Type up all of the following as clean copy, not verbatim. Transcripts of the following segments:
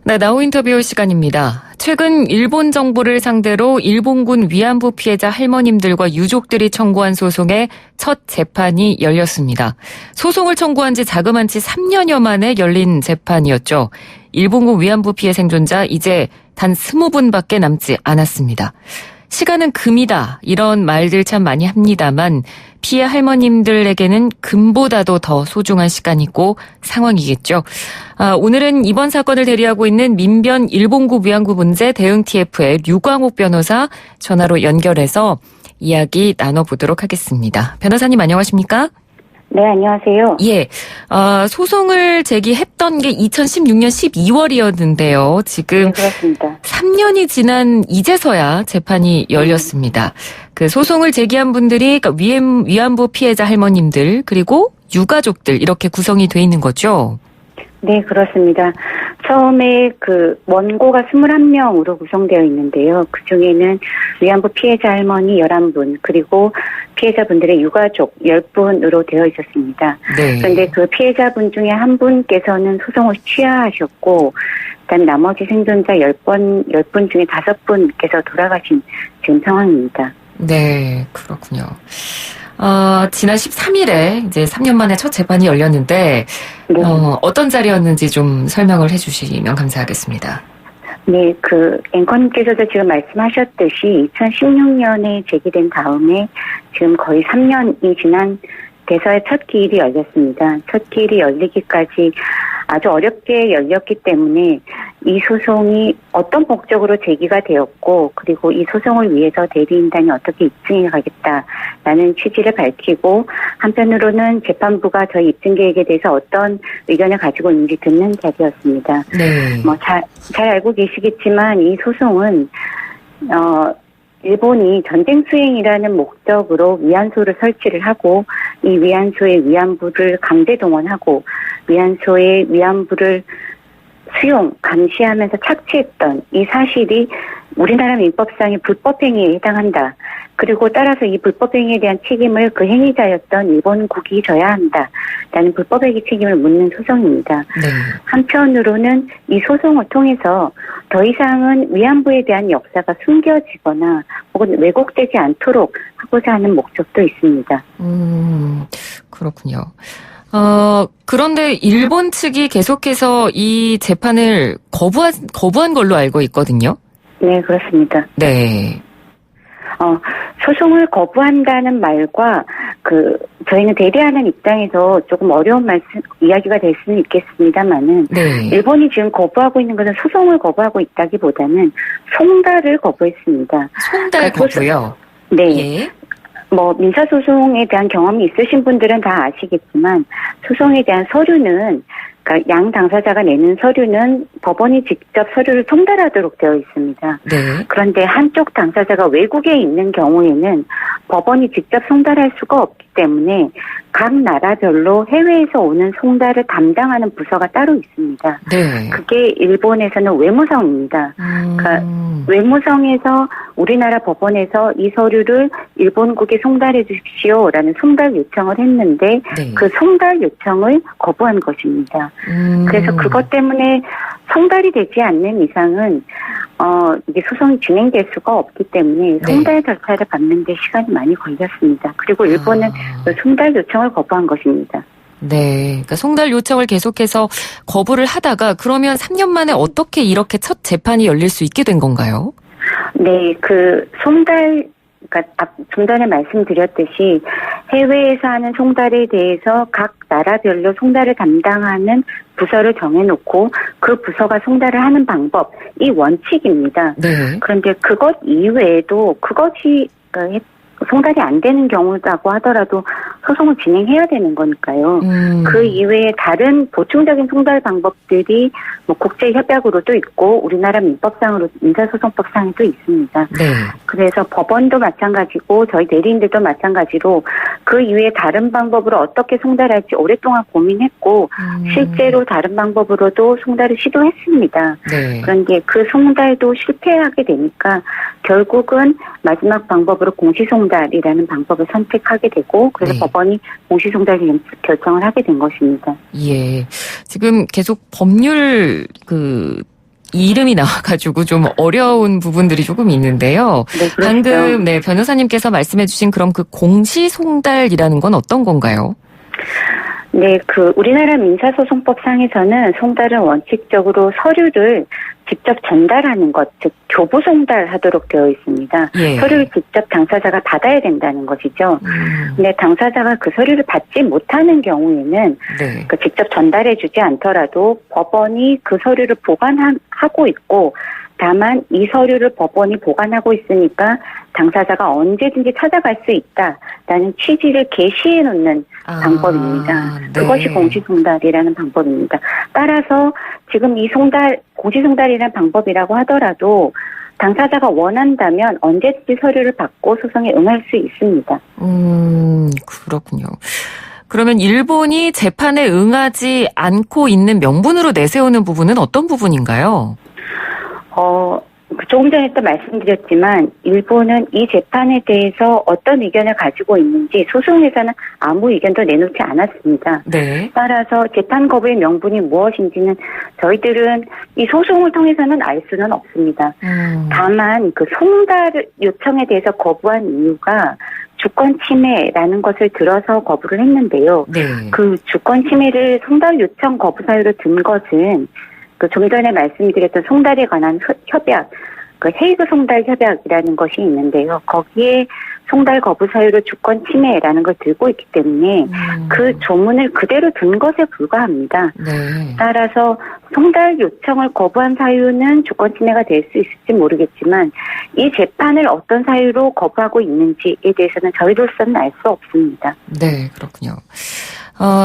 네, 나우 인터뷰 시간입니다. 최근 일본 정부를 상대로 일본군 위안부 피해자 할머님들과 유족들이 청구한 소송의 첫 재판이 열렸습니다. 소송을 청구한 지 자그만치 3년여 만에 열린 재판이었죠. 일본군 위안부 피해 생존자 이제 단 20분밖에 남지 않았습니다. 시간은 금이다 이런 말들 참 많이 합니다만 피해 할머님들에게는 금보다도 더 소중한 시간이고 상황이겠죠. 오늘은 이번 사건을 대리하고 있는 민변 일본군 위안부 문제 대응 TF의 류광옥 변호사 전화로 연결해서 이야기 나눠보도록 하겠습니다. 변호사님 안녕하십니까? 네, 안녕하세요. 예, 소송을 제기했던 게 2016년 12월이었는데요. 지금 네, 그렇습니다. 3년이 지난 이제서야 재판이 열렸습니다. 그 소송을 제기한 분들이 그러니까 위안부 피해자 할머님들 그리고 유가족들 이렇게 구성이 돼 있는 거죠? 네, 그렇습니다. 처음에 그 원고가 21명으로 구성되어 있는데요. 그중에는 위안부 피해자 할머니 11분, 그리고 피해자분들의 유가족 10분으로 되어 있었습니다. 네. 그런데 그 피해자분 중에 한 분께서는 소송을 취하하셨고, 일단 나머지 생존자 10분 중에 5분께서 돌아가신 지금 상황입니다. 네, 그렇군요. 지난 13일에 이제 3년 만에 첫 재판이 열렸는데, 네. 어떤 자리였는지 좀 설명을 해주시면 감사하겠습니다. 네, 그 앵커님께서도 지금 말씀하셨듯이 2016년에 제기된 다음에 지금 거의 3년이 지난 대서의 첫 기일이 열렸습니다. 첫 기일이 열리기까지 아주 어렵게 열렸기 때문에 이 소송이 어떤 목적으로 제기가 되었고, 그리고 이 소송을 위해서 대리인단이 어떻게 입증해 가겠다라는 취지를 밝히고, 한편으로는 재판부가 저희 입증 계획에 대해서 어떤 의견을 가지고 있는지 듣는 자리였습니다. 네. 잘 알고 계시겠지만 이 소송은 일본이 전쟁 수행이라는 목적으로 위안소를 설치를 하고, 이 위안소에 위안부를 강제 동원하고 위안소에 위안부를 수용, 감시하면서 착취했던 이 사실이 우리나라 민법상의 불법행위에 해당한다. 그리고 따라서 이 불법행위에 대한 책임을 그 행위자였던 일본국이 져야 한다라는 불법행위 책임을 묻는 소송입니다. 네. 한편으로는 이 소송을 통해서 더 이상은 위안부에 대한 역사가 숨겨지거나 혹은 왜곡되지 않도록 하고자 하는 목적도 있습니다. 그렇군요. 그런데 일본 측이 계속해서 이 재판을 거부한 걸로 알고 있거든요. 네, 그렇습니다. 네. 소송을 거부한다는 말과 저희는 대리하는 입장에서 조금 어려운 이야기가 될 수는 있겠습니다만은, 네. 일본이 지금 거부하고 있는 것은 소송을 거부하고 있다기보다는 송달을 거부했습니다. 송달 거부요? 네. 예. 민사소송에 대한 경험이 있으신 분들은 다 아시겠지만, 소송에 대한 서류는, 그러니까 양 당사자가 내는 서류는 법원이 직접 서류를 송달하도록 되어 있습니다. 네. 그런데 한쪽 당사자가 외국에 있는 경우에는 법원이 직접 송달할 수가 없기 때문에 각 나라별로 해외에서 오는 송달을 담당하는 부서가 따로 있습니다. 네. 그게 일본에서는 외무성입니다. 그러니까 외무성에서 우리나라 법원에서 이 서류를 일본국에 송달해 주십시오라는 송달 요청을 했는데, 네. 그 송달 요청을 거부한 것입니다. 그래서 그것 때문에 송달이 되지 않는 이상은 이게 소송이 진행될 수가 없기 때문에 송달 절차를 밟는 데 시간이 많이 걸렸습니다. 그리고 일본은 그 송달 요청을 거부한 것입니다. 네. 그러니까 송달 요청을 계속해서 거부를 하다가 그러면 3년 만에 어떻게 이렇게 첫 재판이 열릴 수 있게 된 건가요? 네, 그러니까 좀 전에 말씀드렸듯이 해외에서 하는 송달에 대해서 각 나라별로 송달을 담당하는 부서를 정해놓고 그 부서가 송달을 하는 방법, 이 원칙입니다. 네. 그런데 그것 이외에도 그것이 송달이 안 되는 경우라고 하더라도 소송을 진행해야 되는 거니까요. 그 이외에 다른 보충적인 송달 방법들이 국제협약으로도 있고 우리나라 민사소송법상에도 있습니다. 네. 그래서 법원도 마찬가지고 저희 대리인들도 마찬가지로 그 이외에 다른 방법으로 어떻게 송달할지 오랫동안 고민했고 실제로 다른 방법으로도 송달을 시도했습니다. 네. 그런데 그 송달도 실패하게 되니까 결국은 마지막 방법으로 공시송달이라는 방법을 선택하게 되고, 그래서 법원이 공시송달 결정을 하게 된 것입니다. 예. 지금 계속 법률 이름이 나와가지고 좀 어려운 부분들이 조금 있는데요. 네, 그렇죠. 방금 변호사님께서 말씀해주신 그럼 그 공시송달이라는 건 어떤 건가요? 네, 우리나라 민사소송법상에서는 송달은 원칙적으로 서류를 직접 전달하는 것, 즉 교부 송달하도록 되어 있습니다. 예. 서류를 직접 당사자가 받아야 된다는 것이죠. 근데 당사자가 그 서류를 받지 못하는 경우에는 네. 직접 전달해주지 않더라도 법원이 그 서류를 보관하고 있고, 다만 이 서류를 법원이 보관하고 있으니까 당사자가 언제든지 찾아갈 수 있다라는 취지를 게시해 놓는 방법입니다. 네. 그것이 공시송달이라는 방법입니다. 따라서 지금 이 공시송달이라는 방법이라고 하더라도 당사자가 원한다면 언제든지 서류를 받고 소송에 응할 수 있습니다. 그렇군요. 그러면 일본이 재판에 응하지 않고 있는 명분으로 내세우는 부분은 어떤 부분인가요? 조금 전에 또 말씀드렸지만 일본은 이 재판에 대해서 어떤 의견을 가지고 있는지 소송에서는 아무 의견도 내놓지 않았습니다. 네. 따라서 재판 거부의 명분이 무엇인지는 저희들은 이 소송을 통해서는 알 수는 없습니다. 다만 그 송달 요청에 대해서 거부한 이유가 주권 침해라는 것을 들어서 거부를 했는데요. 네. 그 주권 침해를 송달 요청 거부 사유로 든 것은 좀 전에 말씀드렸던 송달에 관한 협약, 헤이그 송달 협약이라는 것이 있는데요. 거기에 송달 거부 사유로 주권 침해라는 걸 들고 있기 때문에 그 조문을 그대로 둔 것에 불과합니다. 네. 따라서 송달 요청을 거부한 사유는 주권 침해가 될 수 있을지 모르겠지만 이 재판을 어떤 사유로 거부하고 있는지에 대해서는 저희로서는 알 수 없습니다. 네, 그렇군요.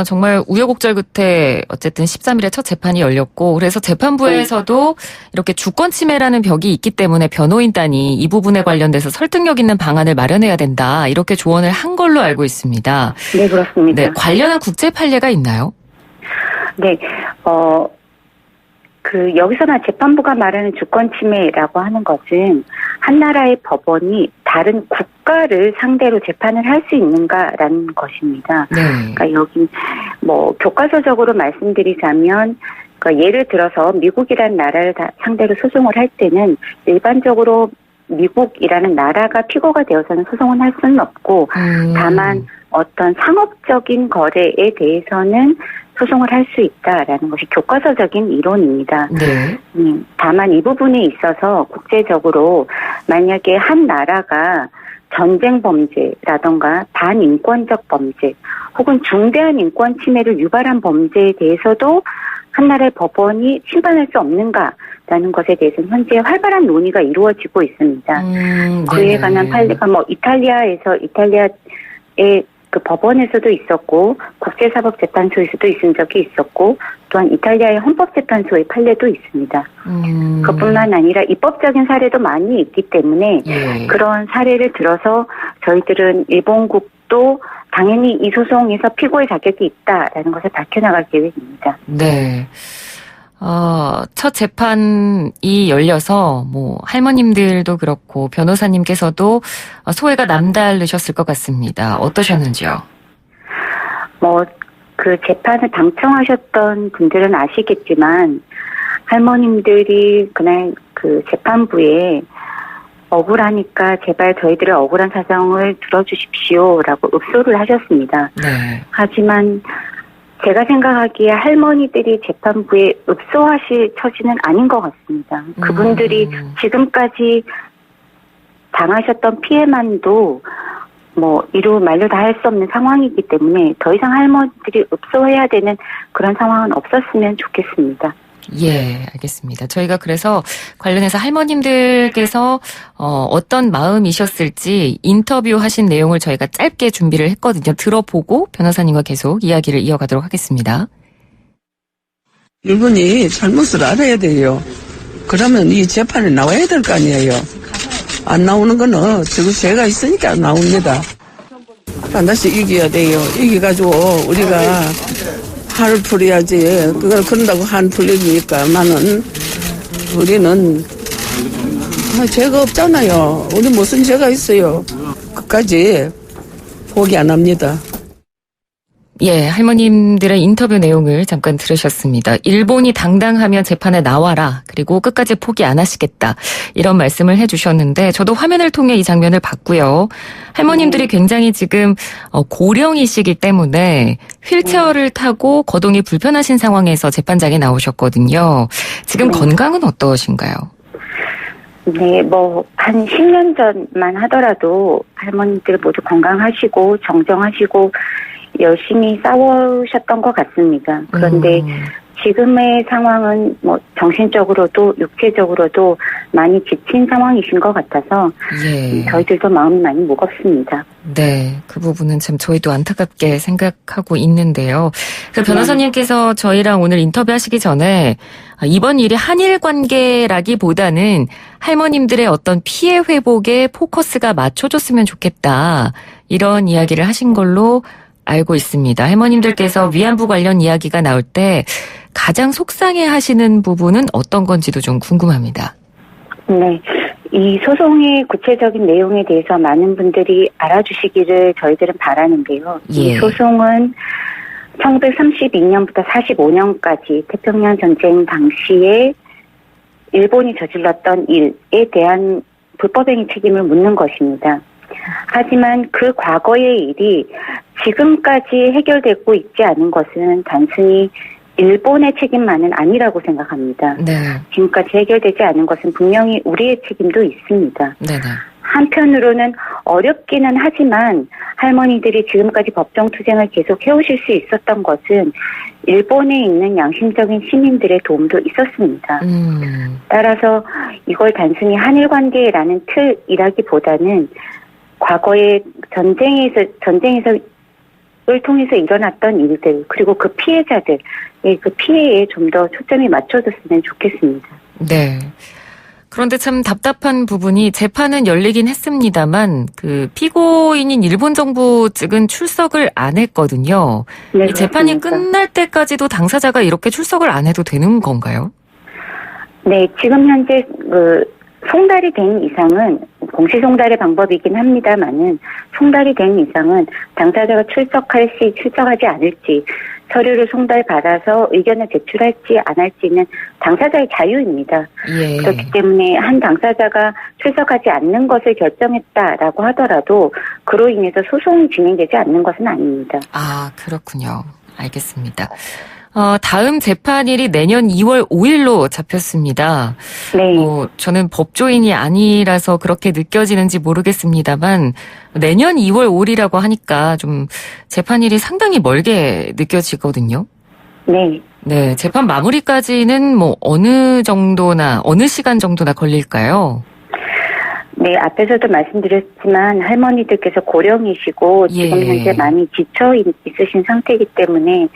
정말 우여곡절 끝에 어쨌든 13일에 첫 재판이 열렸고, 그래서 재판부에서도 이렇게 주권 침해라는 벽이 있기 때문에 변호인단이 이 부분에 관련돼서 설득력 있는 방안을 마련해야 된다, 이렇게 조언을 한 걸로 알고 있습니다. 네, 그렇습니다. 네, 관련한 국제 판례가 있나요? 네, 여기서만 재판부가 말하는 주권 침해라고 하는 것은 한 나라의 법원이 다른 국가를 상대로 재판을 할 수 있는가라는 것입니다. 네. 그러니까 여기 교과서적으로 말씀드리자면, 예를 들어서 미국이라는 나라를 상대로 소송을 할 때는 일반적으로 미국이라는 나라가 피고가 되어서는 소송을 할 수는 없고, 다만 어떤 상업적인 거래에 대해서는 소송을 할 수 있다라는 것이 교과서적인 이론입니다. 네. 다만 이 부분에 있어서 국제적으로 만약에 한 나라가 전쟁 범죄라던가 반인권적 범죄 혹은 중대한 인권 침해를 유발한 범죄에 대해서도 한 나라의 법원이 심판할 수 없는가라는 것에 대해서는 현재 활발한 논의가 이루어지고 있습니다. 그에 관한 판례가 이탈리아의 그 법원에서도 있었고 국제사법재판소에서도 있은 적이 있었고 또한 이탈리아의 헌법재판소의 판례도 있습니다. 그뿐만 아니라 입법적인 사례도 많이 있기 때문에 그런 사례를 들어서 저희들은 일본국도 당연히 이 소송에서 피고의 자격이 있다라는 것을 밝혀나갈 계획입니다. 네. 첫 재판이 열려서 할머님들도 그렇고 변호사님께서도 소회가 남다르셨을 것 같습니다. 어떠셨는지요? 그 재판을 방청하셨던 분들은 아시겠지만 할머님들이 그날 그 재판부에 억울하니까 제발 저희들의 억울한 사정을 들어주십시오라고 읍소를 하셨습니다. 네. 하지만 제가 생각하기에 할머니들이 재판부에 읍소하실 처지는 아닌 것 같습니다. 그분들이 지금까지 당하셨던 피해만도 이루 말로 다 할 수 없는 상황이기 때문에 더 이상 할머니들이 읍소해야 되는 그런 상황은 없었으면 좋겠습니다. 예, 알겠습니다. 저희가 그래서 관련해서 할머님들께서 어떤 마음이셨을지 인터뷰하신 내용을 저희가 짧게 준비를 했거든요. 들어보고 변호사님과 계속 이야기를 이어가도록 하겠습니다. 일본이 잘못을 알아야 돼요. 그러면 이 재판에 나와야 될 거 아니에요. 안 나오는 거는 지금 죄가 있으니까 나옵니다. 반드시 이겨야 돼요. 이겨가지고 우리가 한을 풀어야지. 그런다고 한 풀리니까만은 우리는 죄가 없잖아요. 우리 무슨 죄가 있어요. 끝까지 포기 안 합니다. 예, 할머님들의 인터뷰 내용을 잠깐 들으셨습니다. 일본이 당당하면 재판에 나와라. 그리고 끝까지 포기 안 하시겠다. 이런 말씀을 해주셨는데 저도 화면을 통해 이 장면을 봤고요. 할머님들이 굉장히 지금 고령이시기 때문에 휠체어를 타고 거동이 불편하신 상황에서 재판장에 나오셨거든요. 지금 건강은 어떠신가요? 네, 한 10년 전만 하더라도 할머니들 모두 건강하시고 정정하시고 열심히 싸우셨던 것 같습니다. 그런데 지금의 상황은 정신적으로도 육체적으로도 많이 지친 상황이신 것 같아서 예. 저희들도 마음이 많이 무겁습니다. 네, 그 부분은 참 저희도 안타깝게 생각하고 있는데요. 그 변호사님께서 저희랑 오늘 인터뷰하시기 전에 이번 일이 한일 관계라기보다는 할머님들의 어떤 피해 회복에 포커스가 맞춰줬으면 좋겠다. 이런 이야기를 하신 걸로 알고 있습니다. 할머님들께서 위안부 관련 이야기가 나올 때 가장 속상해 하시는 부분은 어떤 건지도 좀 궁금합니다. 네. 이 소송의 구체적인 내용에 대해서 많은 분들이 알아주시기를 저희들은 바라는데요. 예. 이 소송은 1932년부터 45년까지 태평양 전쟁 당시에 일본이 저질렀던 일에 대한 불법행위 책임을 묻는 것입니다. 하지만 그 과거의 일이 지금까지 해결되고 있지 않은 것은 단순히 일본의 책임만은 아니라고 생각합니다. 네. 지금까지 해결되지 않은 것은 분명히 우리의 책임도 있습니다. 네네. 한편으로는 어렵기는 하지만 할머니들이 지금까지 법정투쟁을 계속 해오실 수 있었던 것은 일본에 있는 양심적인 시민들의 도움도 있었습니다. 따라서 이걸 단순히 한일관계라는 틀이라기보다는 과거에 전쟁을 통해서 일어났던 일들 그리고 그 피해자들의 그 피해에 좀 더 초점이 맞춰졌으면 좋겠습니다. 네. 그런데 참 답답한 부분이 재판은 열리긴 했습니다만 그 피고인인 일본 정부 측은 출석을 안 했거든요. 네, 이 재판이 그렇습니다. 끝날 때까지도 당사자가 이렇게 출석을 안 해도 되는 건가요? 네, 지금 현재 송달이 된 이상은 공시 송달의 방법이긴 합니다만은 송달이 된 이상은 당사자가 출석할지 출석하지 않을지 서류를 송달받아서 의견을 제출할지 안 할지는 당사자의 자유입니다. 예. 그렇기 때문에 한 당사자가 출석하지 않는 것을 결정했다라고 하더라도 그로 인해서 소송이 진행되지 않는 것은 아닙니다. 아, 그렇군요. 알겠습니다. 다음 재판일이 내년 2월 5일로 잡혔습니다. 네. 저는 법조인이 아니라서 그렇게 느껴지는지 모르겠습니다만 내년 2월 5일이라고 하니까 좀 재판일이 상당히 멀게 느껴지거든요. 네. 네, 재판 마무리까지는 어느 시간 정도나 걸릴까요? 네, 앞에서도 말씀드렸지만 할머니들께서 고령이시고 지금 예. 현재 많이 지쳐 있으신 상태이기 때문에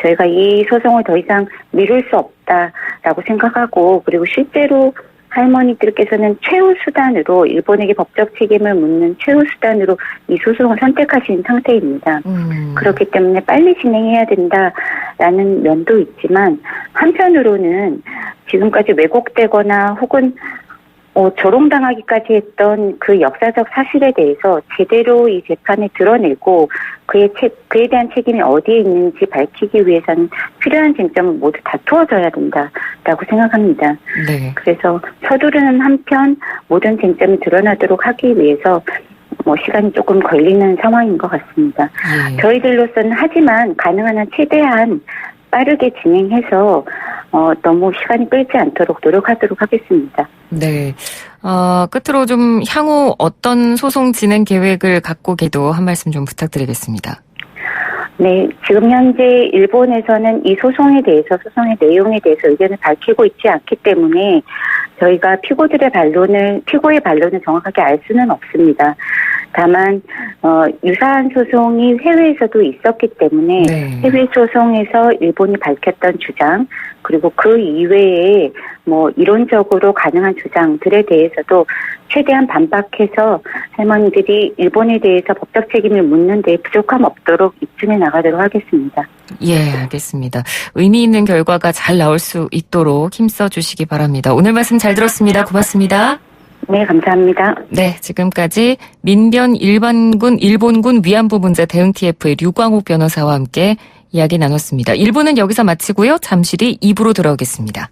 저희가 이 소송을 더 이상 미룰 수 없다라고 생각하고 그리고 실제로 할머니들께서는 최후 수단으로 일본에게 법적 책임을 묻는 최후 수단으로 이 소송을 선택하신 상태입니다. 그렇기 때문에 빨리 진행해야 된다라는 면도 있지만 한편으로는 지금까지 왜곡되거나 혹은 조롱당하기까지 했던 그 역사적 사실에 대해서 제대로 이 재판에 드러내고 그에 대한 책임이 어디에 있는지 밝히기 위해서는 필요한 쟁점은 모두 다투어져야 된다라고 생각합니다. 네. 그래서 서두르는 한편 모든 쟁점이 드러나도록 하기 위해서 시간이 조금 걸리는 상황인 것 같습니다. 예. 저희들로서는 하지만 가능한 한 최대한 빠르게 진행해서 너무 시간이 끌지 않도록 노력하도록 하겠습니다. 네. 끝으로 좀 향후 어떤 소송 진행 계획을 갖고 계도 한 말씀 좀 부탁드리겠습니다. 네, 지금 현재 일본에서는 이 소송의 내용에 대해서 의견을 밝히고 있지 않기 때문에 저희가 피고의 반론을 정확하게 알 수는 없습니다. 다만 유사한 소송이 해외에서도 있었기 때문에 네. 해외 소송에서 일본이 밝혔던 주장 그리고 그 이외에 이론적으로 가능한 주장들에 대해서도 최대한 반박해서 할머니들이 일본에 대해서 법적 책임을 묻는 데 부족함 없도록 입증해 나가도록 하겠습니다. 예, 알겠습니다. 의미 있는 결과가 잘 나올 수 있도록 힘써 주시기 바랍니다. 오늘 말씀 잘 들었습니다. 고맙습니다. 네, 감사합니다. 네, 지금까지 민변 일본군 위안부 문제 대응 TF의 류광욱 변호사와 함께 이야기 나눴습니다. 1부는 여기서 마치고요. 잠시 뒤 2부로 돌아오겠습니다.